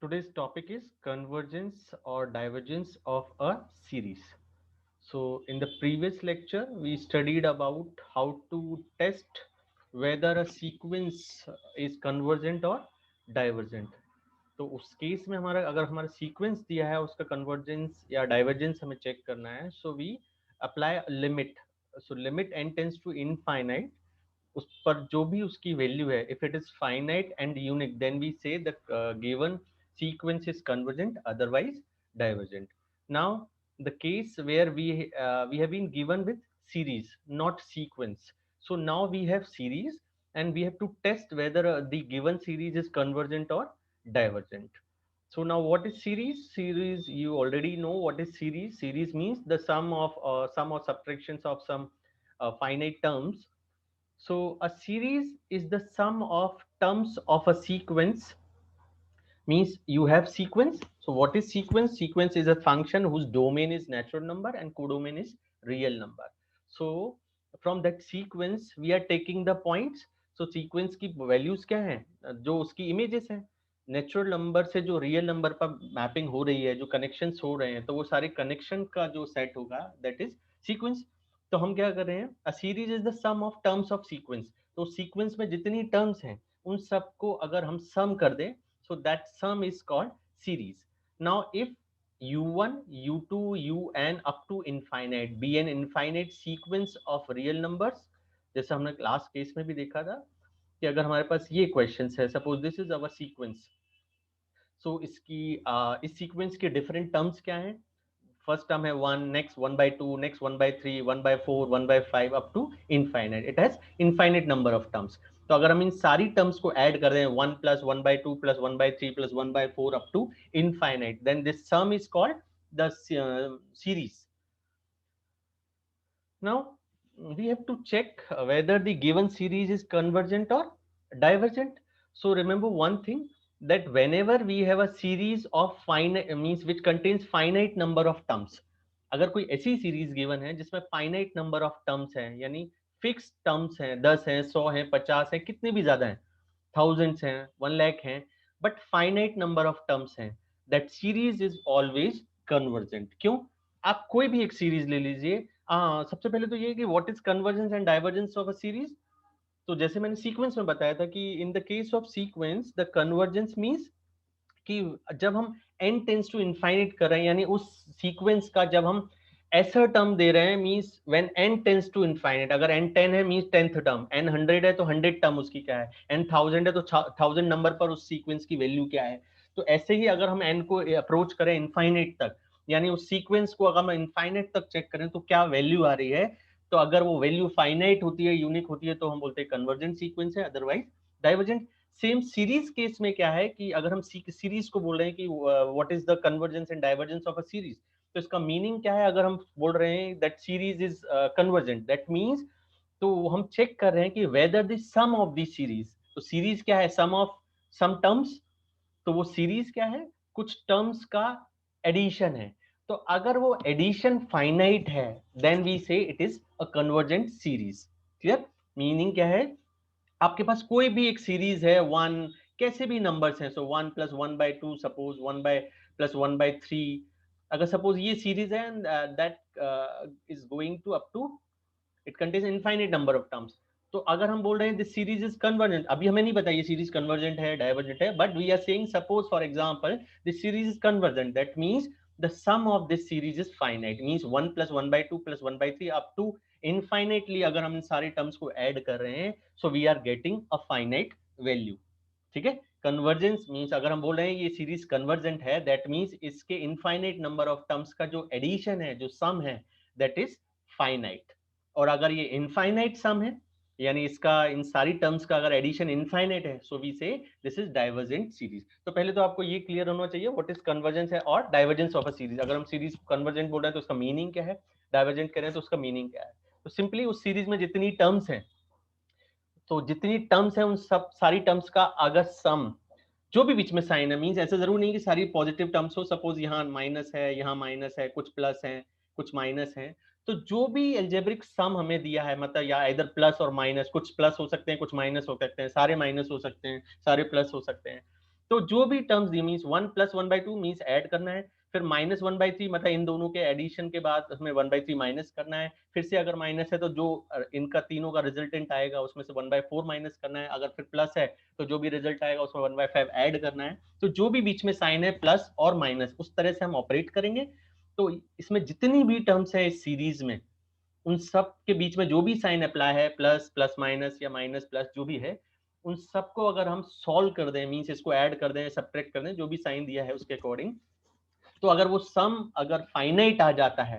Today's topic is convergence or divergence of a series. So, in the previous lecture, we studied about how to test whether a sequence is convergent or divergent. तो उस case में हमारा अगर हमारा sequence दिया है उसका convergence या डाइवर्जेंस हमें चेक करना है so we apply limit so limit n tends to infinite उस पर जो भी उसकी वैल्यू है if it is finite and unique then we say the given sequence is convergent otherwise divergent. Now the case where we have been given with series not sequence, so now we have series and we have to test whether the given series is convergent or divergent. So now what is series? Series, you already know what is series. Series means the sum or subtractions of some finite terms. So a series is the sum of terms of a sequence. Means you have sequence. So what is sequence? Sequence is a function whose domain is natural number and codomain is real number. So from that sequence we are taking the points. So sequence की values क्या हैं? जो उसकी images हैं, natural number से जो real number पर mapping हो रही है, जो कनेक्शंस हो रहे हैं, तो वो सारे कनेक्शन का जो सेट होगा दैट इज सीक्वेंस. तो हम क्या कर रहे हैं? A series is the sum of terms of sequence. तो सीक्वेंस में जितनी टर्म्स हैं उन सबको अगर हम सम कर दें, so that sum is called series. Now if u1 u2 un up to infinite be an infinite sequence of real numbers, जैसे हमने लास्ट केस में भी देखा था कि अगर हमारे पास ये क्वेश्चन है, suppose this is our sequence. So इसकी इस सीक्वेंस के डिफरेंट टर्म्स क्या हैं? फर्स्ट टर्म है one, next one by two, next one by three, one by four, one by five up to infinite. It has infinite number of terms. तो अगर हम इन सारी टर्म्स को ऐड कर दें, one plus one by two plus one by three plus one by four up to infinite, then this sum is called the series. Now we have to check whether the given series is convergent or divergent. So remember one thing, that whenever we have a series of finite means which contains finite number of terms, अगर कोई ऐसी series given है जिसमें finite number of terms हैं, यानी fix terms हैं, 10 हैं, 100 हैं, 50 हैं, कितने भी ज्यादा हैं, थाउजेंड्स हैं, 1 लाख हैं, but finite number of terms हैं, that series is always convergent. क्यों? आप कोई भी एक सीरीज ले लीजिए. सबसे पहले तो ये कि what is convergence and divergence of a series. तो जैसे मैंने सीक्वेंस में बताया था कि in the case of sequence the convergence means कि जब हम n टेंस टू इनफाइनाइट कर रहे हैं, यानी उस सीक्वेंस का जब हम ऐसा टर्म दे रहे हैं, means when n tends to infinite, अगर n 10 है मींस 10th टर्म, n 100 है तो 100 टर्म उसकी क्या है, n 1000 है तो 1000 नंबर पर उस सीक्वेंस की वैल्यू क्या है. तो ऐसे ही अगर हम n को अप्रोच करें इनफाइनाइट तक, यानी उस सीक्वेंस को अगर हम इनफाइनाइट तक चेक करें तो क्या वैल्यू आ रही है, तो अगर वो वैल्यू फाइनाइट होती है, यूनिक होती है, तो हम बोलते हैं कन्वर्जेंट सीक्वेंस है, otherwise divergent. Same series case में क्या है कि अगर हम सीरीज को बोल रहे हैं कि what is the convergence and divergence of a series, तो इसका मीनिंग क्या है? अगर हम बोल रहे हैं that series is convergent, that means तो हम चेक कर रहे हैं कि whether the sum of the series. तो सीरीज क्या है? Sum of sum terms. तो वो सीरीज क्या है? कुछ टर्म्स का एडिशन है. तो अगर वो एडिशन फाइनाइट है then we say it is a convergent series. Clear? Meaning क्या है? आपके पास कोई भी एक सीरीज है, वन, कैसे भी नंबर्स हैं, so one plus one by two, suppose one by plus one by three, अगर सपोज ये सीरीज है and that is going to up to, it contains infinite number of terms. तो अगर हम बोल रहे हैं दिस सीरीज इज कन्वर्जेंट, अभी हमें नहीं पता ये सीरीज कन्वर्जेंट है डाइवर्जेंट है, but we are saying suppose for example this series is convergent, that means the sum of this series is finite, means 1 plus 1 by 2 plus 1 by 3 up to infinitely. अगर हम इन सारे terms को add कर रहे हैं so we are getting a finite value. ठीक है? Convergence means अगर हम बोल रहे हैं ये सीरीज कन्वर्जेंट है, दैट मींस इसके इनफाइनाइट नंबर ऑफ टर्म्स का जो एडिशन है, जो सम है, दैट इज फाइनाइट. और अगर ये इनफाइनाइट सम है, यानी इसका इन सारी टर्म्स का अगर एडिशन इनफाइनाइट है, सो वी से दिस इज डाइवर्जेंट सीरीज. तो पहले तो आपको ये क्लियर होना चाहिए व्हाट इज कन्वर्जेंस है और डाइवर्जेंस ऑफ अ सीरीज. अगर हम सीरीज कन्वर्जेंट बोल रहे हैं तो उसका मीनिंग क्या है, डाइवर्जेंट कह रहे हैं तो उसका मीनिंग क्या है. तो सिंपली उस सीरीज में जितनी टर्म्स हैं, तो जितनी टर्म्स हैं उन सब सारी टर्म्स का अगर सम, जो भी बीच में साइन है, मींस ऐसा जरूर नहीं कि सारी पॉजिटिव टर्म्स हो, सपोज यहाँ माइनस है, यहाँ माइनस है, कुछ प्लस है, कुछ माइनस है, तो जो भी एल्जेब्रिक सम हमें दिया है, मतलब या इधर प्लस और माइनस, कुछ प्लस हो सकते हैं, कुछ माइनस हो सकते हैं, सारे माइनस हो सकते हैं, सारे प्लस हो सकते हैं. तो जो भी टर्म्स दी मीन्स 1 + 1/2 मीन्स ऐड करना है, फिर -1/3 मतलब इन दोनों के एडिशन के बाद उसमें 1/3 माइनस करना है, फिर से अगर माइनस है तो जो इनका तीनों का रिजल्टेंट आएगा उसमें से 1/4 माइनस करना है, अगर फिर प्लस है तो जो भी रिजल्ट आएगा उसमें 1/5 ऐड करना है। तो जो भी बीच में साइन है प्लस और माइनस उस तरह से हम ऑपरेट करेंगे। तो इसमें जितनी भी टर्म्स है इस सीरीज में उन सब के बीच में जो भी साइन अप्लाई है, प्लस प्लस माइनस या माइनस प्लस जो भी है, उन सबको अगर हम सॉल्व कर दें मीन्स इसको ऐड कर दें, सब्ट्रैक्ट कर दें, जो भी साइन दिया है उसके अकॉर्डिंग, तो अगर वो सम अगर फाइनाइट आ जाता है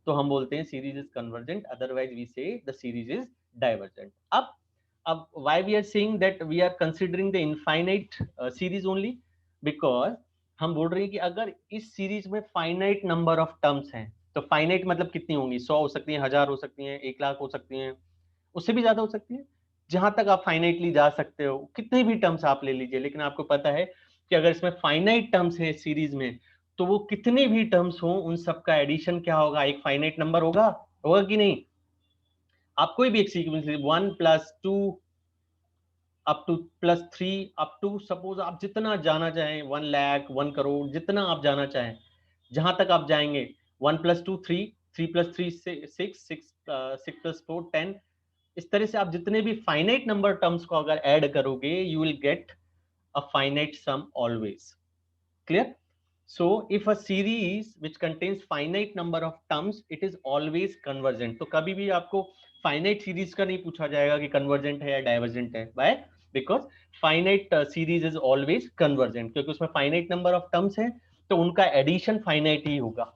तो हम बोलते हैं series is convergent, otherwise we say the series is divergent. अब why we are saying that we are considering the infinite series only, because हम बोल रहे हैं कि अगर इस सीरीज में फाइनाइट नंबर ऑफ टर्म्स हैं, तो फाइनाइट मतलब कितनी होंगी, 100 हो सकती हैं, 1000 हो सकती हैं, 1 लाख हो सकती हैं, उससे भी ज्यादा हो सकती है, जहां तक आप फाइनाइटली जा सकते हो कितने भी टर्म्स आप ले लीजिए। लेकिन आपको पता है कि अगर इसमें फाइनाइट टर्म्स है सीरीज में, तो वो कितने भी टर्म्स हो उन सबका एडिशन क्या होगा, एक फाइनाइट नंबर होगा, होगा कि नहीं। आप कोई भी एक sequence 1 + 2 up to +3 up to suppose आप जितना जाना चाहें, 1 लाख 1 करोड़ जितना आप जाना चाहें, जहां तक आप जाएंगे, 1 + 2 3, 3 + 3 6, 6 + 4 10, इस तरह से आप जितने भी फाइनाइट नंबर टर्म्स को अगर ऐड करोगे you will get a finite sum always. Clear? So if a series which contains finite number of terms, it is always convergent. तो कभी भी आपको finite series का नहीं पूछा जाएगा कि convergent है या divergent है। Why? Because finite series is always convergent, क्योंकि उसमें finite number of terms है तो उनका addition finite ही होगा।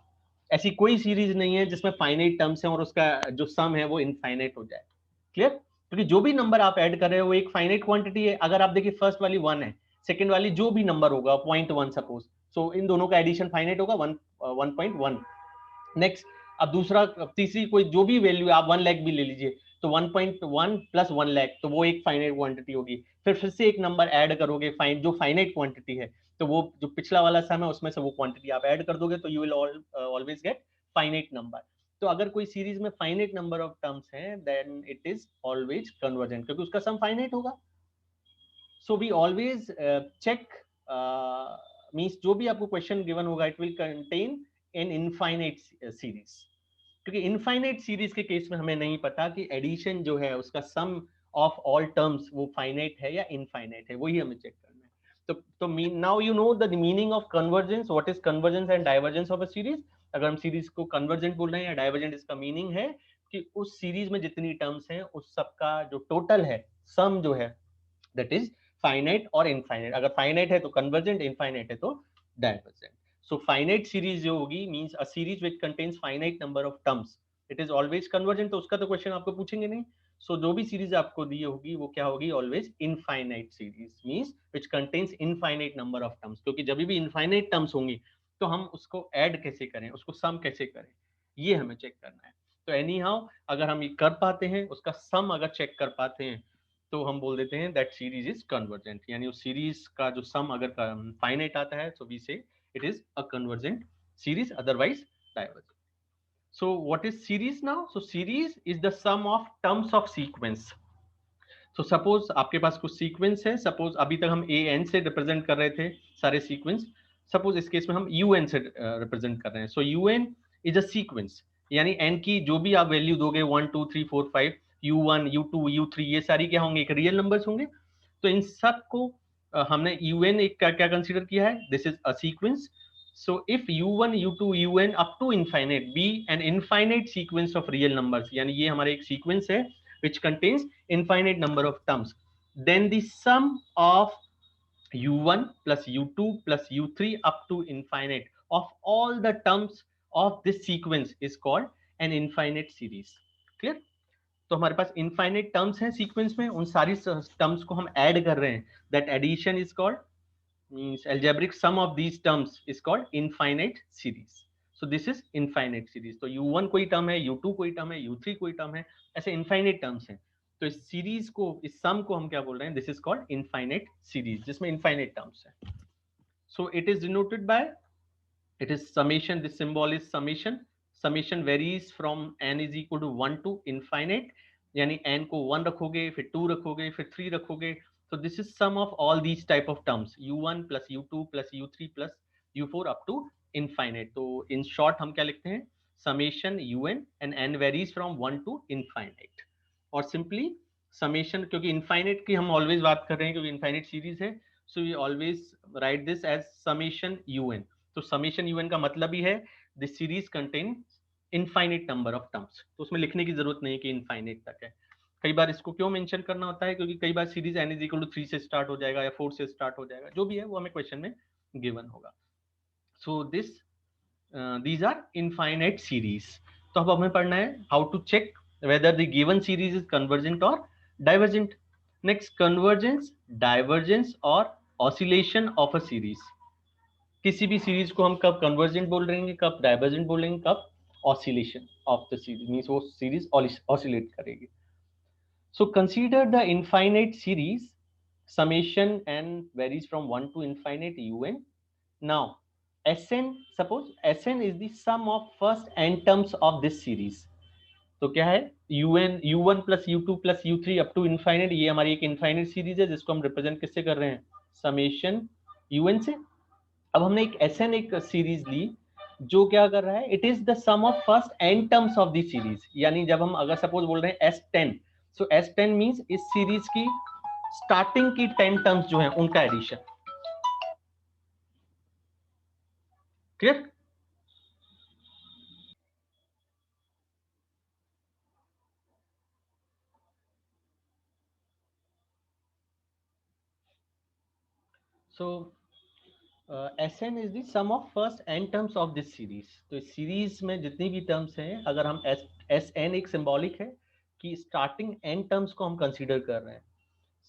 ऐसी कोई सीरीज नहीं है जिसमें finite terms है और उसका जो sum है वो infinite हो जाए। क्लियर? क्योंकि जो भी नंबर आप ऐड कर रहे हो वो एक फाइनाइट क्वांटिटी है। अगर आप देखिए फर्स्ट वाली 1 है, सेकंड वाली जो भी नंबर होगा 0.1 सपोज, सो इन दोनों का एडिशन फाइनाइट होगा 1.1। नेक्स्ट, अब दूसरा, तीसरी कोई जो भी वैल्यू आप 1 लाख भी ले लीजिए, तो 1.1 + 1 लाख तो वो एक फाइनाइट क्वांटिटी होगी। फिर से एक नंबर ऐड करोगे जो फाइनाइट क्वांटिटी है, तो वो जो पिछला वाला सम है उसमें से वो क्वांटिटी आप ऐड कर दोगे तो you will always get finite number. तो अगर कोई सीरीज में फाइनाइट नंबर ऑफ टर्म्स हैं then it is always convergent, क्योंकि उसका सम फाइनाइट होगा। So we always check, means जो भी आपको क्वेश्चन गिवन होगा it will contain an infinite series, क्योंकि इनफाइनाइट सीरीज के केस में हमें नहीं पता कि एडिशन जो है उसका सम ऑफ ऑल टर्म्स वो फाइनाइट है या इनफाइनाइट है, वही हमें चेक करना है। तो now you know the meaning of convergence, what is convergence and divergence of a series. अगर हम सीरीज को कन्वर्जेंट बोल रहे हैं या डाइवर्जेंट, इसका मीनिंग है कि उस सीरीज में जितनी टर्म्स हैं उस सबका जो टोटल है, सम जो है, दैट इज फाइनाइट और इनफाइनाइट। अगर फाइनाइट है तो कन्वर्जेंट, इनफाइनाइट है तो डाइवर्जेंट। सो फाइनाइट सीरीज जो होगी means a series which contains finite number of terms, it is always convergent. तो उसका तो क्वेश्चन आपको पूछेंगे नहीं। सो जो भी सीरीज आपको दी होगी वो क्या होगी, always infinite series means which contains infinite number of terms, क्योंकि जब भी इनफाइनाइट टर्म्स होंगी तो हम उसको ऐड कैसे करें, उसको सम कैसे करें, ये हमें चेक करना है। तो एनी हाउ अगर हम ये कर पाते हैं, उसका सम अगर चेक कर पाते हैं, तो हम बोल देते हैं दैट सीरीज इज कन्वर्जेंट, यानी उस सीरीज का जो सम अगर फाइनाइट आता है, so we say it is a convergent series, otherwise divergent. So what is series now? So series is the sum of terms of sequence. तो सपोज आपके पास कुछ सीक्वेंस है, सपोज अभी तक हम ए एन से रिप्रेजेंट कर रहे थे सारे सीक्वेंस, सपोज इस केस में हम यू एन से रिप्रेजेंट कर रहे हैं। So u n is a sequence, यानी एन की जो भी आप वैल्यू दोगे 1 2 3 4 5, u1 u2 u3, ये सारी क्या होंगे, एक रियल नंबर्स होंगे। तो इन सब को हमने un एक क्या कंसीडर किया है, this is a sequence. So if u1 u2 un up to infinite be an infinite sequence of real numbers, यानी ये हमारा एक सीक्वेंस है which contains infinite number of terms, then the sum of u1 plus u2 plus u3 up to infinite of all the terms of this sequence is called an infinite series. Clear? तो हमारे पास infinite terms हैं sequence में, उन सारी terms को हम add कर रहे हैं, that addition is called, means algebraic sum of these terms is called infinite series. So this is infinite series. तो u1 कोई टर्म है, u2 कोई टर्म है, u3 कोई टर्म है, ऐसे इनफाइनाइट टर्म्स हैं। तो इस सीरीज को, इस सम को हम क्या बोल रहे हैं, this is called infinite series, जिसमें इनफाइनाइट टर्म्स हैं। सो it is denoted by, it is summation, this symbol is summation, summation varies from n is equal to 1 to infinite, यानी n को 1 रखोगे, फिर 2 रखोगे, फिर 3 रखोगे, So this is sum of all these type of terms u1 plus u2 plus u3 plus u4 up to infinite. तो in short हम क्या लिखते हैं, summation un and n varies from 1 to infinite. और simply summation, क्योंकि infinite की हम always बात कर रहे हैं क्योंकि infinite series है, so we always write this as summation un. तो summation un का मतलब ही है the series contains infinite number of terms. तो उसमें लिखने की जरूरत नहीं कि infinite तक है. कई बार इसको क्यों मेंशन करना होता है, क्योंकि कई बार series n is equal to 3 से स्टार्ट हो जाएगा या 4 से स्टार्ट हो जाएगा, जो भी है वो हमें क्वेश्चन में गिवन होगा. So these are infinite series. तो अब हमें पढ़ना है how to check whether the given series is convergent और डाइवर्जेंट. नेक्स्ट, कन्वर्जेंस, डाइवर्जेंस और ऑसिलेशन ऑफ अ सीरीज. किसी भी सीरीज को हम कब कन्वर्जेंट बोल रहे हैं, कब डाइवर्जेंट बोलेंगे, कब oscillation of the series, means वो सीरीज ऑसिलेट करेगी. So consider the infinite series summation n varies from 1 to infinite un. Now Sn, suppose Sn is the sum of first n terms of this series. तो क्या है, un u1 plus u2 plus u3 up to infinite, ये हमारी एक infinite series है जिसको हम represent किससे कर रहे हैं, summation un से. अब हमने एक Sn एक सीरीज ली जो क्या कर रहा है, it is the sum of first n terms of the series. यानी जब हम अगर सपोज बोल रहे हैं S10, सो S10 मींस इस सीरीज की स्टार्टिंग की 10 टर्म्स जो है उनका addition. Clear? So Sn is the sum of first n terms of this series. तो इस सीरीज में जितनी भी टर्म्स हैं, अगर हम Sn एक सिंबॉलिक है कि स्टार्टिंग n टर्म्स को हम कंसीडर कर रहे हैं.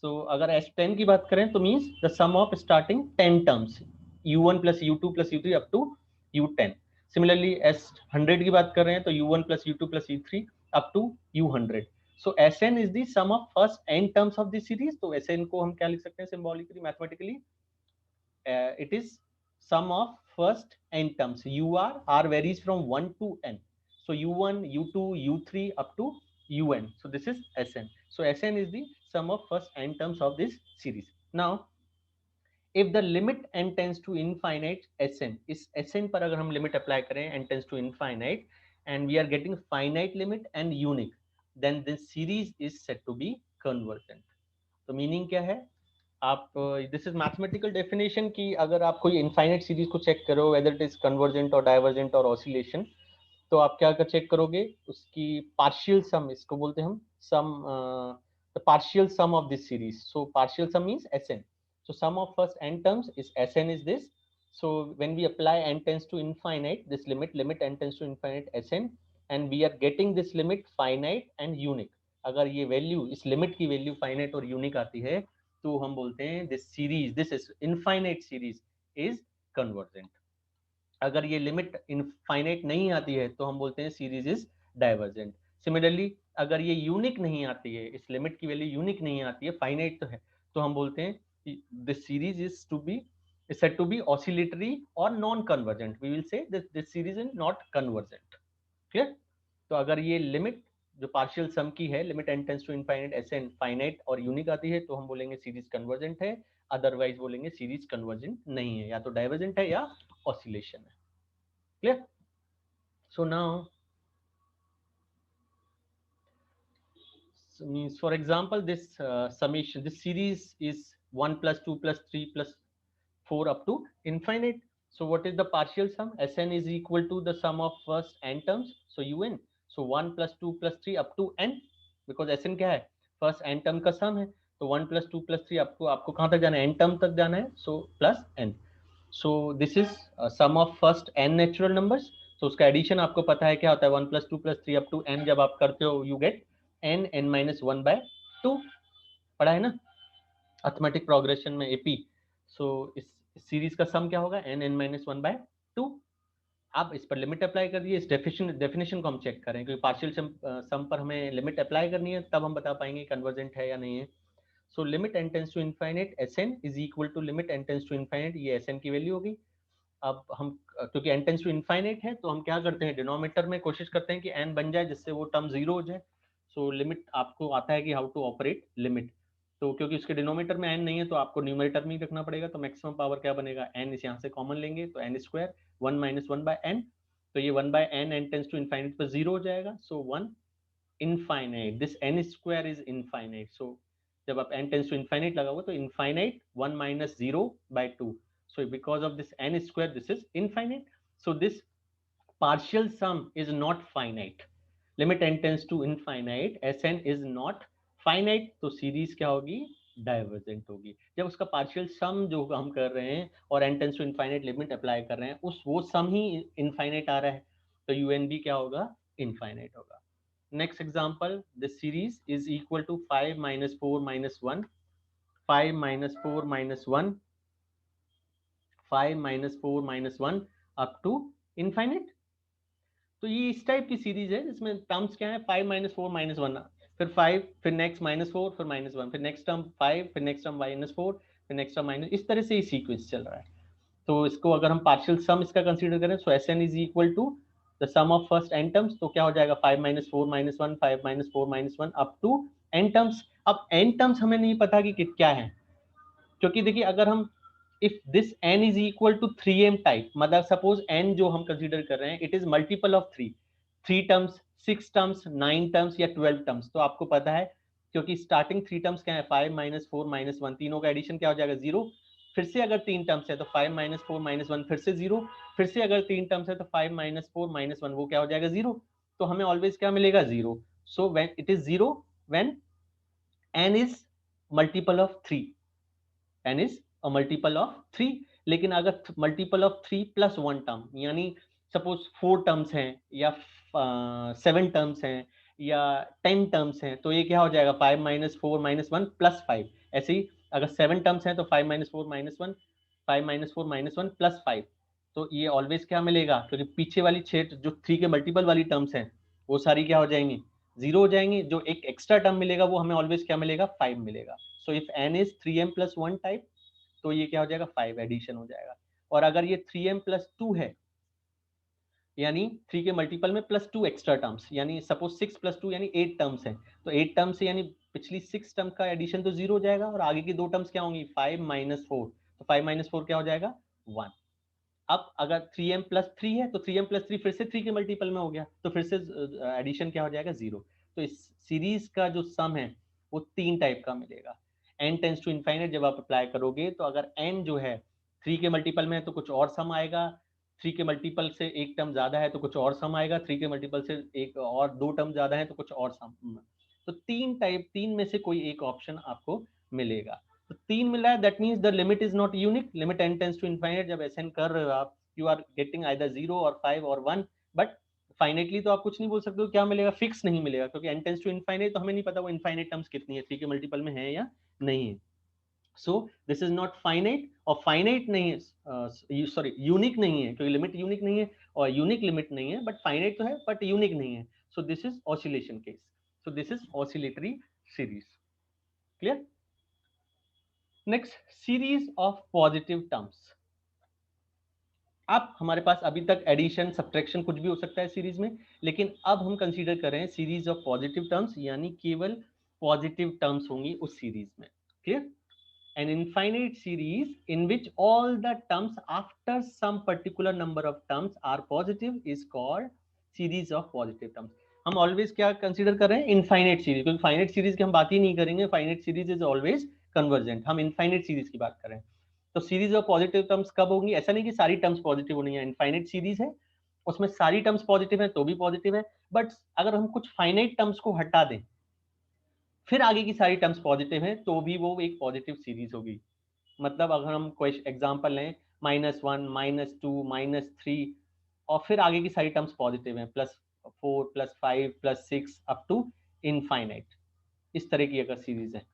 सो अगर S10 की बात करें तो means the sum of starting 10 terms u1 plus u2 plus u3 up to u10. Similarly S100 की बात कर रहे हैं तो u1 plus u2 plus u3 up to u100. So Sn is the sum of first n terms of this series. तो Sn को हम क्या लिख सकते हैं symbolically, mathematically, it is sum of first n terms. R varies from 1 to n. So u1, u2, u3 up to un. So this is Sn. So Sn is the sum of first n terms of this series. Now, if the limit n tends to infinite, Sn is Sn पर अगर हम limit apply करें n tends to infinite and we are getting finite limit and unique, then this series is said to be convergent. तो meaning क्या है, आप this is mathematical definition की अगर आप कोई इनफाइनाइट सीरीज को चेक करो वेदर इट इज कन्वर्जेंट और डाइवर्जेंट और ऑसिलेशन, तो आप क्या कर चेक करोगे, उसकी पार्शियल सम, इसको बोलते हैं हम sum, the partial sum of this series. So partial sum means Sn. So sum of first n terms is Sn is this. So when we apply n tends to infinite, this limit n tends to infinite Sn, and we are getting this limit finite and unique. अगर ये value, इस limit की value finite और unique आती है तो हम बोलते हैं this series, this is infinite series is convergent. अगर ये लिमिट इनफाइनाइट नहीं आती है तो हम बोलते हैं सीरीज इज डाइवर्जेंट. सिमिलरली अगर ये यूनिक नहीं आती है, इस लिमिट की वैल्यू यूनिक नहीं आती है, फाइनाइट तो है, तो हम बोलते हैं this series is to be is said to be oscillatory or non-convergent. We will say that this series is not convergent. Clear? तो अगर ये लिमिट जो पार्शियल सम की है, limit n tends to infinite Sn finite और unique आती है, तो हम बोलेंगे सीरीज कन्वर्जेंट है, अदरवाइज बोलेंगे सीरीज कन्वर्जेंट नहीं है, या तो डाइवर्जेंट है या ऑसिलेशन है. Clear? So now means for example this summation, this series is 1 plus 2 plus 3 plus 4 up to infinite. So what is the partial sum? Sn is equal to the sum of first n terms, so un. So 1 plus 2 plus 3 up to n, because Sn क्या है, first n term का सम है, तो 1 plus 2 plus 3 आपको आपको कहाँ तक जाना है, n टर्म तक जाना है, so plus n. So this is sum of first n natural numbers. So उसका एडिशन आपको पता है क्या होता है, 1 plus 2 plus 3 up to n जब आप करते हो you get n minus 1 by 2. पढ़ा है ना अर्थमेटिक प्रोग्रेशन में एपी. सो इस सीरीज का सम क्या होगा, n माइनस 1 बाय 2. आप इस पर लिमिट अप्लाई कर दिए, इस डेफिनेशन को हम चेक करें क्योंकि पार्शियल सम पर हमें लिमिट अप्लाई करनी है, तब हम बता पाएंगे कन्वर्जेंट है या नहीं है. So limit n tends to infinite Sn is equal to limit n tends to infinite, ये Sn की वैल्यू होगी. अब हम क्योंकि n टेंड्स टू इनफाइनाइट है तो हम क्या करते हैं, डिनोमिनेटर में कोशिश करते हैं कि n बन जाए जिससे वो टर्म जीरो हो जाए. सो लिमिट आपको आता है कि हाउ टू ऑपरेट लिमिट. तो क्योंकि उसके डिनोमिनेटर में n नहीं है तो आपको न्यूमरेटर में ही रखना पड़ेगा, तो मैक्सिमम पावर क्या बनेगा, n इस यहाँ से कॉमन लेंगे तो n स्क्वायर 1 माइनस 1/n, तो ये 1/n n tends to infinite पर 0 हो जाएगा, so 1 infinite, this n square is infinite, so जब आप n टेंस टू इनफाइनाइट लगाओगे तो infinite 1 minus 0/2, so because of this n square this is infinite, so this partial sum is not finite, limit n tends to infinite Sn is not finite, तो series क्या होगी, divergent होगी। जब उसका partial सम जो हम कर रहे हैं और n tends to infinite limit apply कर रहे हैं, उस वो सम ही इनफाइनाइट आ रहा है, तो UNB क्या होगा, इनफाइनाइट होगा। Next example, the series is equal to 5 minus 4 minus 1, 5 minus 4 minus 1, 5 minus 4 minus 1 up to infinite. तो ये इस टाइप की सीरीज है जिसमें टर्म्स क्या है, 5 माइनस 4 माइनस 1, फिर 5, फिर नेक्स्ट माइनस 4, फिर माइनस 1, फिर नेक्स्ट टर्म 5, फिर नेक्स्ट टर्म माइनस 4, फिर नेक्स्ट टर्म माइनस, इस तरह से ही सीक्वेंस चल रहा है। तो इसको अगर हम पार्शियल सम इसका कंसीडर करें, so Sn is equal to the sum of first n terms, तो क्या हो जाएगा 5 minus 4 minus 1, 5 minus 4 minus 1 up to n terms. अब n टर्म्स हमें नहीं पता कि क्या है, क्योंकि देखिए अगर हम if this n is equal to 3m type, मतलब सपोज n जो हम कंसीडर कर रहे हैं it is multiple of 3 terms, 6 terms, 9 terms या 12 टर्म्स, तो आपको पता है क्योंकि स्टार्टिंग 3 टर्म्स क्या है, 5 माइनस 4 माइनस 1, तीनों का एडिशन क्या हो जाएगा 0, फिर से अगर 3 टर्म्स है तो 5 माइनस 4 माइनस 1 फिर से 0, फिर से अगर 3 टर्म्स है तो 5 माइनस 4 माइनस 1 वो क्या हो जाएगा 0, तो हमें ऑलवेज क्या मिलेगा 0, so when it is 0 when n is multiple of 3, n is a multiple of 3, लेकिन अगर मल्टीपल ऑफ 3 प्लस 1 टर्म, यानी सपोज 4 टर्म्स हैं या 7 टर्म्स हैं या 10 टर्म्स हैं, तो ये क्या हो जाएगा 5 माइनस 4 माइनस 1 प्लस 5, ऐसे ही अगर 7 टर्म्स हैं तो 5 minus 4 minus 1, 5 minus 4 minus 1 plus 5, तो ये ऑलवेज क्या मिलेगा, क्योंकि पीछे वाली 6 जो 3 के मल्टीपल वाली टर्म्स हैं वो सारी क्या हो जाएंगी 0 हो जाएंगी, जो एक एक्स्ट्रा टर्म मिलेगा वो हमें ऑलवेज क्या मिलेगा 5 मिलेगा। So if n is 3m plus 1 type, तो ये क्या हो जाएगा 5 एडिशन हो जाएगा, और अगर ये 3m प्लस 2 है यानी 3 के मल्टीपल में प्लस 2 एक्स्ट्रा टर्म्स, यानी सपोज 6 प्लस 2 यानी 8 टर्म्स हैं, तो 8 टर्म्स से यानी पिछली 6 टर्म का एडिशन तो 0 हो जाएगा, और आगे की 2 टर्म्स क्या होंगी 5 माइनस 4, तो 5 माइनस 4 क्या हो जाएगा 1। अब अगर 3m प्लस 3 है तो 3m प्लस 3 फिर से 3 के मल्टीपल में हो गया, तो फिर से एडिशन क्या हो जाएगा 0। तो इस सीरीज का जो सम है वो 3 टाइप का मिलेगा। n टेंस टू इनफाइनाइट जब आप अप्लाई करोगे तो अगर n जो है 3 के मल्टीपल में है तो कुछ और सम आएगा, 3 के मल्टीपल से एक टर्म ज्यादा है तो कुछ और सम आएगा, 3 के मल्टीपल से एक और 2 टर्म ज्यादा है तो कुछ और सम, तो 3 में से कोई एक ऑप्शन आपको मिलेगा। तो 3 मिला है, that means the limit is not unique, limit n tends to infinite जब Sn कर रहे हो आप, यू आर गेटिंग आइदर 0 और 5 और 1, बट फाइनेटली तो आप कुछ नहीं बोल सकते हो क्या मिलेगा, फिक्स नहीं मिलेगा, क्योंकि n टेंस टू इनफाइनाइट तो हमें नहीं पता वो इनफाइनाइट टर्म्स कितनी है, 3 के मल्टीपल में है या नहीं है। सो दिस इज नॉट फाइनाइट, और फाइनाइट नहीं है, सॉरी यूनिक नहीं है, क्योंकि लिमिट यूनिक नहीं है और यूनिक लिमिट नहीं है, बट फाइनाइट तो है बट यूनिक नहीं है, सो this is oscillation case, so this is oscillatory series. Clear? Next, series of positive terms. अब हमारे पास अभी तक एडिशन सब्ट्रैक्शन कुछ भी हो सकता है सीरीज में, लेकिन अब हम कंसीडर कर रहे हैं सीरीज ऑफ पॉजिटिव टर्म्स, यानी केवल पॉजिटिव टर्म्स होंगी उस सीरीज में। Clear? an infinite series in which all the terms after some particular number of terms are positive is called series of positive terms। हम ऑलवेज क्या consider कर रहे हैं, इनफाइनाइट सीरीज, क्योंकि फाइनाइट सीरीज की हम बात ही नहीं करेंगे, finite series is always convergent, हम इनफाइनाइट सीरीज की बात कर रहे हैं। तो सीरीज ऑफ पॉजिटिव टर्म्स कब होंगी, ऐसा नहीं कि सारी टर्म्स पॉजिटिव होनी है, इनफाइनाइट सीरीज है उसमें सारी टर्म्स पॉजिटिव है तो भी पॉजिटिव है, बट अगर हम कुछ फाइनाइट टर्म्स को हटा दें फिर आगे की सारी टर्म्स पॉजिटिव हैं तो भी वो एक पॉजिटिव सीरीज होगी। मतलब अगर हम कोई एग्जांपल लें -1 -2 -3 और फिर आगे की सारी टर्म्स पॉजिटिव हैं, +4 +5 +6 अप टू इनफाइनाइट, इस तरह की अगर सीरीज है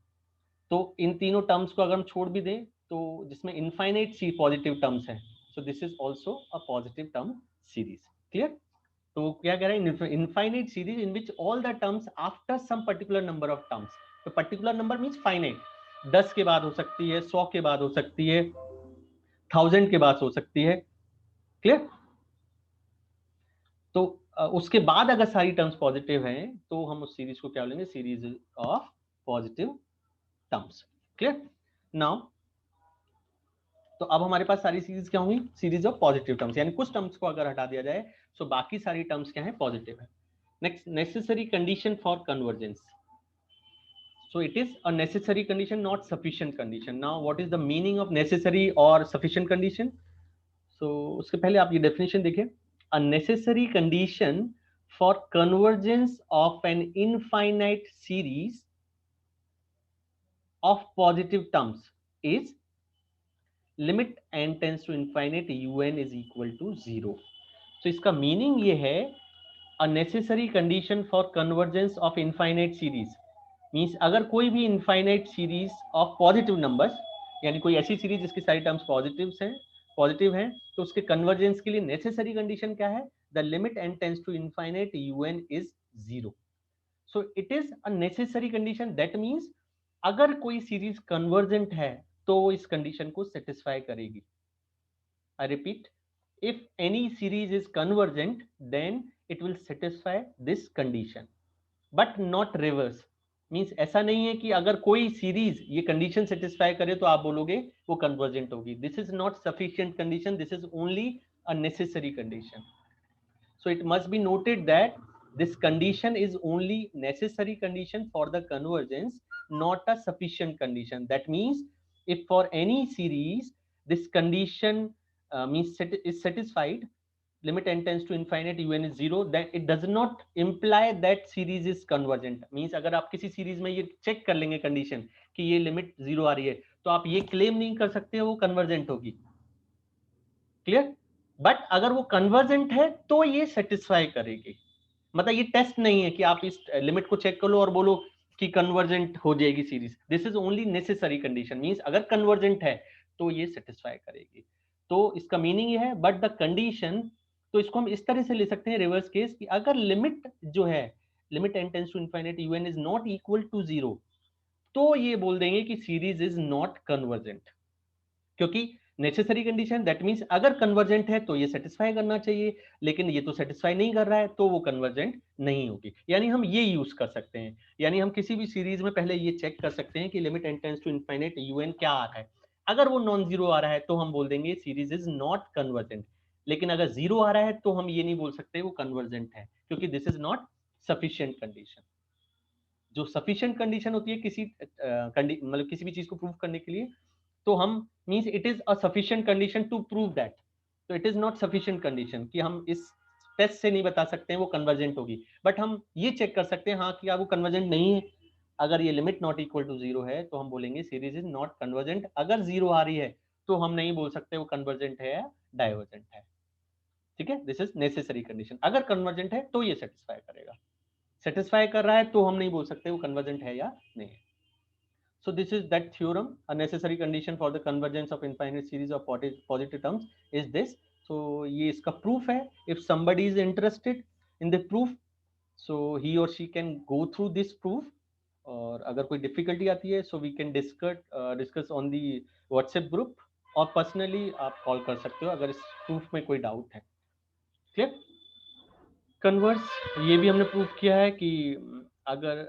तो इन तीनों टर्म्स को अगर हम छोड़ भी दें तो जिसमें इनफाइनाइट सी पॉजिटिव टर्म्स हैं, so this is also a positive term series. Clear? तो क्या कह रहे हैं, infinite series in which all the terms after some particular number of terms, तो पर्टिकुलर नंबर मींस फाइनाइट, 10 के बाद हो सकती है, 100 के बाद हो सकती है, 1000 के बाद हो सकती है। क्लियर? तो उसके बाद अगर सारी टर्म्स पॉजिटिव हैं तो हम उस सीरीज को क्या बोलेंगे, series of positive terms. Clear? Now तो अब हमारे पास सारी सीरीज क्या होंगी? सीरीज ऑफ पॉजिटिव टर्म्स, यानी कुछ टर्म्स को अगर हटा दिया जाए सो बाकी सारी टर्म्स क्या है? पॉजिटिव है। Next, necessary condition for convergence. So it is a necessary condition, not sufficient condition. Now what is the meaning of necessary or sufficient condition? So उसके पहले आप ये definition देखिए. A necessary condition for convergence of an infinite series of positive terms is limit n tends to infinite un is equal to 0. So इसका meaning ये है a necessary condition for convergence of infinite series means अगर कोई भी infinite series of positive numbers, यानी कोई ऐसी series जिसकी सारी टर्म्स पॉजिटिव हैं, तो उसके कन्वर्जेंस के लिए नेसेसरी कंडीशन क्या है? The limit n tends to infinite un is 0. So it is a necessary condition. That means अगर कोई सीरीज कन्वर्जेंट है तो इस कंडीशन को सेटिस्फाई करेगी. I repeat, if any series is convergent then it will satisfy this condition, but not reverse. Means ऐसा नहीं है कि अगर कोई सीरीज ये कंडीशन सेटिस्फाई करे तो आप बोलोगे वो कन्वर्जेंट होगी. This is not sufficient condition, this is only a necessary condition. So it must be noted that this condition is only necessary condition for the convergence, not a sufficient condition. That means if for any series this condition is satisfied, limit n tends to infinite un is 0, then it does not imply that series is convergent. Means अगर आप किसी series में ये check कर लेंगे condition कि ये limit 0 आ रही है, तो आप ये क्लेम नहीं कर सकते वो कन्वर्जेंट होगी. क्लियर? बट अगर वो कन्वर्जेंट है तो ये सेटिस्फाई करेगी. मतलब ये टेस्ट नहीं है कि आप इस लिमिट को चेक कर लो और बोलो कि कन्वर्जेंट हो जाएगी series. This is only necessary condition. Means अगर कन्वर्जेंट है तो ये सेटिस्फाई करेगी. तो इसका मीनिंग ये है, बट द कंडीशन, तो इसको हम इस तरह से ले सकते हैं रिवर्स केस कि अगर लिमिट जो है, limit n tends to infinite un is not equal to 0, तो ये बोल देंगे कि सीरीज इज नॉट कन्वर्जेंट. क्योंकि नेसेसरी कंडीशन, दैट मींस अगर कन्वर्जेंट है तो ये सेटिस्फाई करना चाहिए, लेकिन ये तो सेटिस्फाई नहीं कर रहा है तो वो कन्वर्जेंट नहीं होगी. यानी हम ये यूज कर सकते हैं, यानी हम किसी भी सीरीज में पहले ये चेक कर सकते हैं कि limit n tends to infinite un क्या आ रहा है. अगर वो नॉन जीरो आ रहा है तो हम बोल देंगे सीरीज इज नॉट कन्वर्जेंट. लेकिन अगर जीरो आ रहा है तो हम ये नहीं बोल सकते वो कन्वर्जेंट है, क्योंकि this is not sufficient condition. जो सफिशिएंट कंडीशन होती है किसी मतलब किसी भी चीज को प्रूव करने के लिए, तो हम means it is a sufficient condition to prove that. तो it is not sufficient condition कि हम इस टेस्ट से नहीं बता सकते हैं वो कन्वर्जेंट होगी, बट हम ये चेक कर सकते हैं हाँ कि वो कन्वर्जेंट नहीं है. अगर ये लिमिट नॉट इक्वल टू 0 है तो हम बोलेंगे सीरीज इज नॉट कन्वर्जेंट. अगर 0 आ रही है तो हम नहीं बोल सकते वो कन्वर्जेंट है या डाइवर्जेंट है. ठीक है, दिस इज नेसेसरी कंडीशन. अगर कन्वर्जेंट है तो ये सेटिस्फाई करेगा, सेटिस्फाई कर रहा है तो हम नहीं बोल सकते वो कन्वर्जेंट है या नहीं है. So this is that theorem. A necessary condition for the convergence of infinite series of positive terms is this. So ये इसका proof है. If somebody is interested in the proof, so he or she can go through this proof. और अगर कोई difficulty आती है, so we can discuss on the WhatsApp group, और personally आप call कर सकते हो अगर इस proof में कोई doubt है. Clear? Converse ये भी हमने proof किया है कि अगर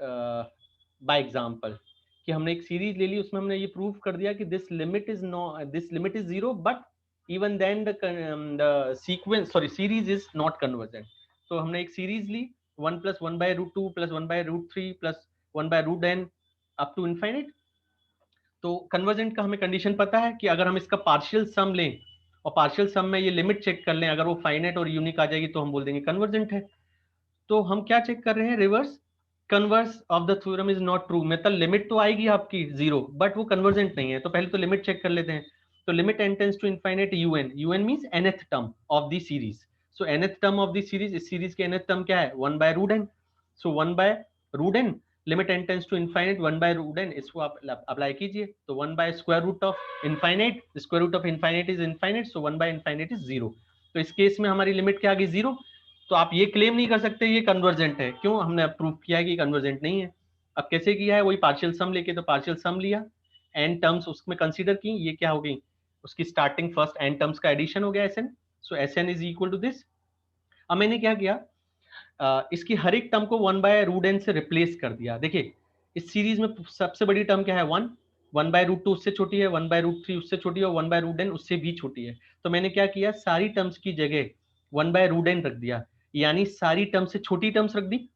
by example कि हमने एक सीरीज ले ली, उसमें हमने ये प्रूव कर दिया कि this limit is 0, but even then the series is not convergent. तो हमने एक सीरीज ली 1 + 1/√2 + 1/√3 + 1/√n अप टू इनफाइनाइट. तो कन्वर्जेंट का हमें कंडीशन पता है कि अगर हम इसका पार्शियल सम लें और पार्शियल सम में ये लिमिट चेक कर लें, अगर वो फाइनाइट और यूनिक आ जाएगी तो हम बोल देंगे कन्वर्जेंट है. तो हम क्या चेक कर रहे हैं? Reverse. Converse of the theorem is not true. मतलब लिमिट तो आएगी आपकी 0, बट वो कन्वर्जेंट नहीं है. तो पहले तो लिमिट चेक कर लेते हैं. तो limit n tends to infinite un means nth term of the series. So nth term of the series, इस सीरीज के nth टर्म क्या है? 1/√n. So 1/√n, limit n tends to infinite 1/√n, इसको आप अप्लाई कीजिए. तो 1/√* of infinite, square root of infinite is infinite, so 1/∞ is 0. तो इस केस में हमारी लिमिट क्या आ गई? 0. तो आप ये क्लेम नहीं कर सकते ये कन्वर्जेंट है. क्यों? हमने प्रूफ किया है कि कन्वर्जेंट नहीं है. अब कैसे किया है? वही पार्शियल सम लेके, तो पार्शियल सम लिया, एन टर्म्स उसमें कंसीडर की, ये क्या हो गई? उसकी स्टार्टिंग फर्स्ट एन टर्म्स का एडिशन हो गया Sn. So Sn is equal to this. अब मैंने क्या किया, इसकी हर एक टर्म को 1/√n से रिप्लेस कर दिया. देखिए इस सीरीज में सबसे बड़ी टर्म क्या है, 1, 1/√2 उससे छोटी है, 1/√3 उससे छोटी है, और 1/√n उससे भी छोटी है। तो मैंने क्या किया, सारी टर्म्स की जगह 1/√n रख दिया, यानी सारी टर्म से छोटी टर्म्स रख दी।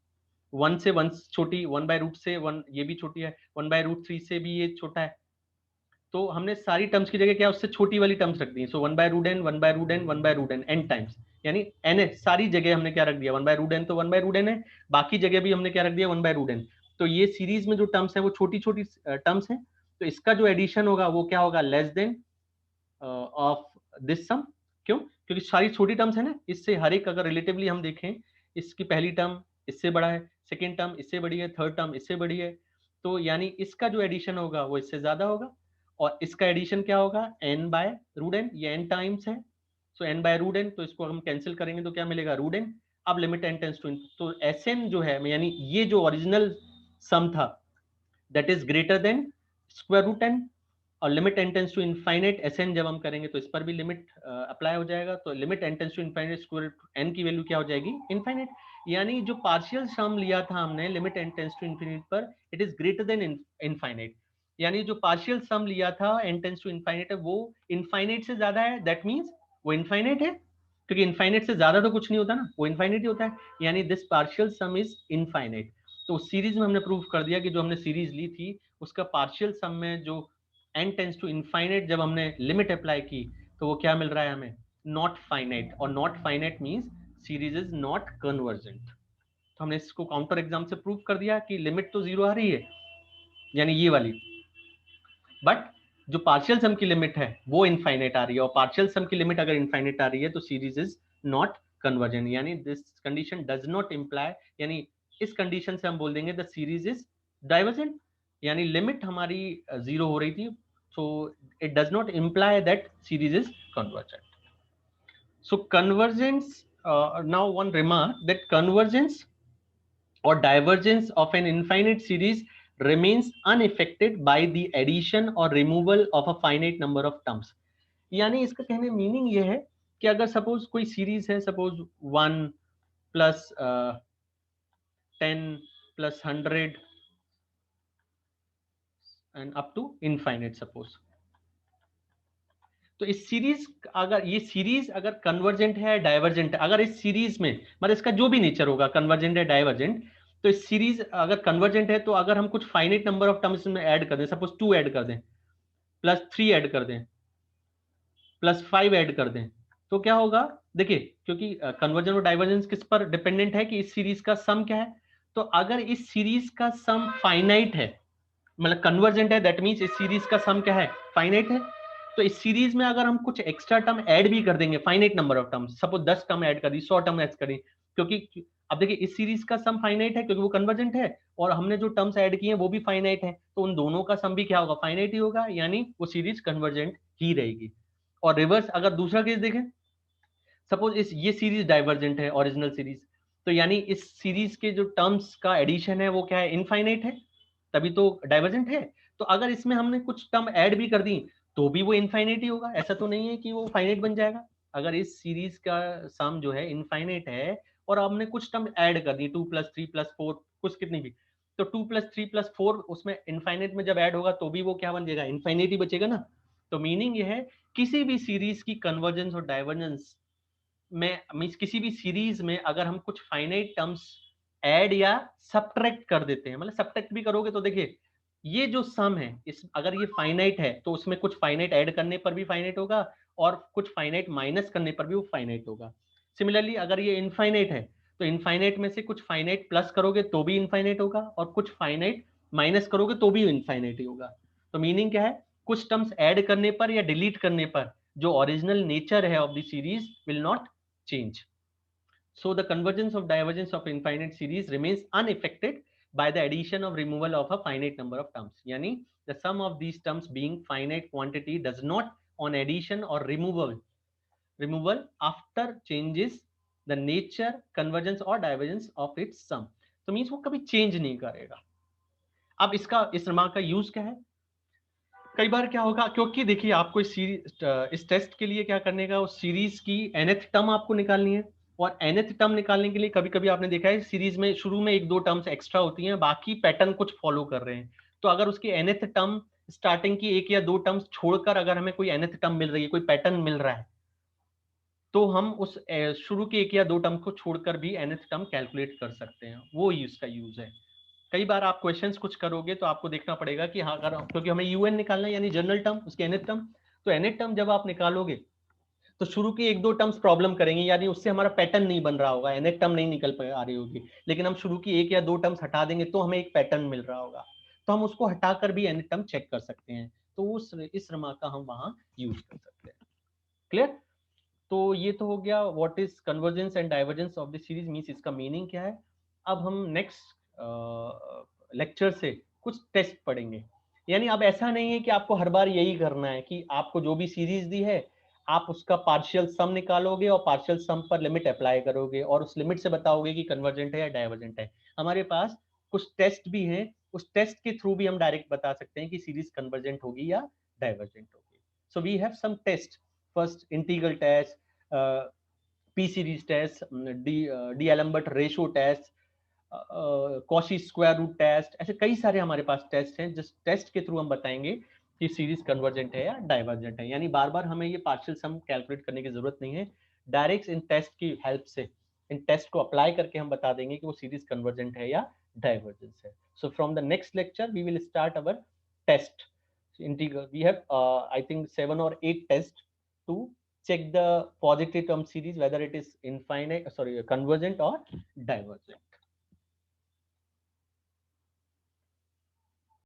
1 से 1 छोटी, 1/√, से 1 ये भी छोटी है, 1/√3 से भी ये छोटा है। तो हमने सारी टर्म्स की जगह क्या उससे छोटी वाली टर्म्स रख दी। सो 1/√n 1/√n 1/√n n times, यानी n है सारी जगह हमने क्या रख दिया 1/√n, तो 1/√n है, बाकी जगह भी हमने क्या रख दिया 1/√n। तो ये सीरीज में जो टर्म्स है वो छोटी छोटी टर्म्स हैं, तो इसका जो एडिशन होगा वो क्या होगा, लेस देन ऑफ दिस सम। क्यों, क्योंकि सारी छोटी टर्म्स है ना, इससे हर एक अगर रिलेटिवली हम देखें, इसकी पहली टर्म इससे बड़ा है, सेकेंड टर्म इससे बड़ी है, थर्ड टर्म इससे बड़ी है, तो यानी इसका जो एडिशन होगा वो इससे ज्यादा होगा। और इसका एडिशन क्या होगा, n/√n, ये n टाइम्स है, सो n/√n, तो इसको हम कैंसिल करेंगे तो क्या मिलेगा √n। अब लिमिट n टेंड्स टू, तो Sn जो है, यानी ये जो ओरिजिनल सम था that is greater than √n, और limit n tends to infinite Sn जब हम करेंगे तो इस पर भी लिमिट अप्लाई हो जाएगा, तो limit n tends to infinite square n की वैल्यू क्या हो जाएगी, इनफाइनाइट। यानी जो पार्शियल सम लिया था हमने limit n tends to infinite पर, it is greater than infinite. यानी जो पार्शियल सम लिया था n टेंड्स टू इनफाइनाइट है, वो इनफाइनाइट से ज्यादा है, दैट मींस वो इनफाइनाइट है, क्योंकि इनफाइनाइट से ज्यादा तो कुछ नहीं होता ना, वो इनफाइनाइट ही होता है, यानी this partial some is infinite. तो सीरीज में हमने प्रूव कर दिया कि जो हमने सीरीज ली थी उसका पार्शियल सम में जो n टेंड्स टू इनफाइनाइट जब हमने लिमिट अप्लाई की तो वो क्या मिल रहा है हमें, नॉट फाइनाइट, और not finite means series is not convergent. तो हमने इसको काउंटर एग्जाम से प्रूव कर दिया कि लिमिट तो जीरो आ रही है, यानी ये वाली, बट जो पार्शियल सम की लिमिट है वो इनफाइनाइट आ रही है, और पार्शियल सम की लिमिट अगर इनफाइनाइट आ रही है तो सीरीज इज नॉट कन्वर्जेंट, यानी this condition does not imply, यानी इस कंडीशन से हम बोल देंगे द सीरीज इज डाइवर्जेंट, यानी लिमिट हमारी जीरो हो रही थी, so it does not imply that series is convergent. So convergence, now one remark that convergence or divergence of an infinite series remains unaffected by the addition or removal of a finite number of terms। यानी इसका कहने meaning ये है कि अगर suppose कोई series है, suppose 1 plus 10 plus 100 and up to infinite suppose, तो इस सीरीज, अगर ये सीरीज अगर कन्वर्जेंट है डाइवर्जेंट है, अगर इस सीरीज में मतलब इसका जो भी नेचर होगा कन्वर्जेंट है डाइवर्जेंट, तो इस सीरीज अगर कन्वर्जेंट है तो अगर हम कुछ फाइनाइट नंबर ऑफ टर्म्स में ऐड कर दें, सपोज 2 ऐड कर दें, +3 ऐड कर दें, +5 ऐड कर दें, तो क्या होगा, देखिए क्योंकि कन्वर्जन और डाइवर्जेंस किस पर डिपेंडेंट है कि इस सीरीज का सम क्या है। तो अगर इस सीरीज का सम फाइनाइट है, मतलब कन्वर्जेंट है, दैट मींस इस सीरीज का सम क्या है, फाइनाइट है। तो इस सीरीज में अगर हम कुछ एक्स्ट्रा टर्म ऐड भी कर देंगे, finite number of terms, suppose 10 term add कर दी, 100 टर्म ऐड करी, क्योंकि अब देखिए इस सीरीज का सम फाइनाइट है क्योंकि वो कन्वर्जेंट है, और हमने जो टर्म्स ऐड किए हैं वो भी फाइनाइट है, तो उन दोनों का सम भी क्या होगा, फाइनाइट ही होगा, यानी वो सीरीज कन्वर्जेंट ही रहेगी। और रिवर्स अगर दूसरा केस देखें, सपोज इस ये सीरीज डाइवर्जेंट है ओरिजिनल सीरीज, तो यानी इस सीरीज के जो टर्म्स का एडिशन है वो क्या है, इनफाइनाइट है, तभी तो डाइवर्जेंट है। तो अगर इसमें हमने कुछ टर्म ऐड भी कर दी तो भी वो इनफाइनाइट ही होगा, ऐसा तो नहीं है कि वो फाइनाइट बन जाएगा। अगर इस सीरीज का सम जो है इनफाइनाइट है और हमने कुछ टर्म ऐड कर दी, 2 + 3 + 4 कुछ कितनी भी, तो 2 + 3 + 4 उसमें इनफाइनाइट में जब ऐड होगा तो भी वो क्या बन जाएगा, इनफाइनाइट ही बचेगा ना। तो मीनिंग ये है किसी भी सीरीज की कन्वर्जेंस और डाइवर्जेंस में, मींस किसी भी सीरीज में अगर हम कुछ फाइनाइट टर्म्स ऐड या सब्ट्रैक्ट कर देते हैं, मतलब सब्ट्रैक्ट भी करोगे तो देखिए ये जो सम है इस, अगर ये फाइनाइट है तो उसमें कुछ फाइनाइट ऐड करने पर भी फाइनाइट होगा और कुछ फाइनाइट माइनस करने पर भी वो फाइनाइट होगा। सिमिलरली अगर ये इनफाइनाइट है तो इनफाइनाइट में से कुछ फाइनाइट प्लस करोगे तो भी इनफाइनाइट होगा और कुछ फाइनाइट माइनस करोगे तो भी इनफाइनाइट ही होगा। तो मीनिंग क्या है, कुछ टर्म्स ऐड करने पर या डिलीट करने पर जो ओरिजिनल नेचर है of the series will not change. So the convergence of divergence of infinite series remains unaffected by the addition or removal of a finite number of terms. Yani the sum of these terms being finite quantity does not on addition or removal after changes the nature, convergence or divergence of its sum. तो means वो कभी change नहीं करेगा। अब इसका इस remark का use क्या है, कई बार क्या होगा, क्योंकि देखिए आपको इस टेस्ट के लिए क्या करने का, उस सीरीज की nth टर्म आपको निकालनी है, और nth टर्म निकालने के लिए कभी कभी आपने देखा है सीरीज में शुरू में एक दो टर्म्स एक्स्ट्रा होती हैं, बाकी पैटर्न कुछ फॉलो कर रहे हैं। तो अगर उसकी nth टर्म स्टार्टिंग की एक या दो टर्म्स छोड़कर अगर हमें कोई nth टर्म मिल रही है, कोई पैटर्न मिल रहा है, तो हम उस शुरू के एक या दो टर्म को छोड़कर भी nth टर्म कैलकुलेट कर सकते हैं। वो इसका यूज है। कई बार आप क्वेश्चंस कुछ करोगे तो आपको देखना पड़ेगा कि हाँ, अगर क्योंकि हमें यूएन निकालना है यानी जनरल टर्म, उसके nth टर्म, तो nth टर्म जब आप निकालोगे तो शुरू की एक दो टर्म्स प्रॉब्लम करेंगे, यानी उससे हमारा पैटर्न नहीं बन रहा होगा, nth टर्म नहीं निकल आ रही होगी। लेकिन हम शुरू की एक या दो टर्म्स हटा देंगे तो हमें एक पैटर्न मिल रहा होगा, तो हम उसको हटाकर भी nth टर्म चेक कर सकते हैं। तो उस इस रिमार्क का हम वहां यूज कर सकते हैं। क्लियर? तो ये तो हो गया what is convergence and divergence of the series, means इसका मीनिंग क्या है। अब हम नेक्स्ट लेक्चर से कुछ टेस्ट पढ़ेंगे। यानी अब ऐसा नहीं है कि आपको हर बार यही करना है कि आपको जो भी सीरीज दी है आप उसका पार्शियल सम निकालोगे और पार्शियल सम पर लिमिट अप्लाई करोगे और उस लिमिट से बताओगे कि कन्वर्जेंट है या डाइवर्जेंट है। हमारे पास कुछ टेस्ट भी हैं, उस टेस्ट के थ्रू भी हम डायरेक्ट बता सकते हैं कि सीरीज कन्वर्जेंट होगी या डाइवर्जेंट होगी। So we have some test. First integral test, p series test, d'Alembert ratio test, Cauchy square root test, ऐसे कई सारे हमारे पास टेस्ट हैं जिस टेस्ट के थ्रू हम बताएंगे कि सीरीज कन्वर्जेंट है या डाइवर्जेंट है। यानी बार बार हमें ये पार्शियल सम कैलकुलेट करने की जरूरत नहीं है, डायरेक्ट इन टेस्ट की हेल्प से, इन टेस्ट को अप्लाई करके हम बता देंगे कि वो सीरीज कन्वर्जेंट है या डाइवर्जेंस है। So from the next lecture we will start our test integral. We have I think 7 or 8 tests to check the positive term series whether it is infinite, sorry, convergent or divergent.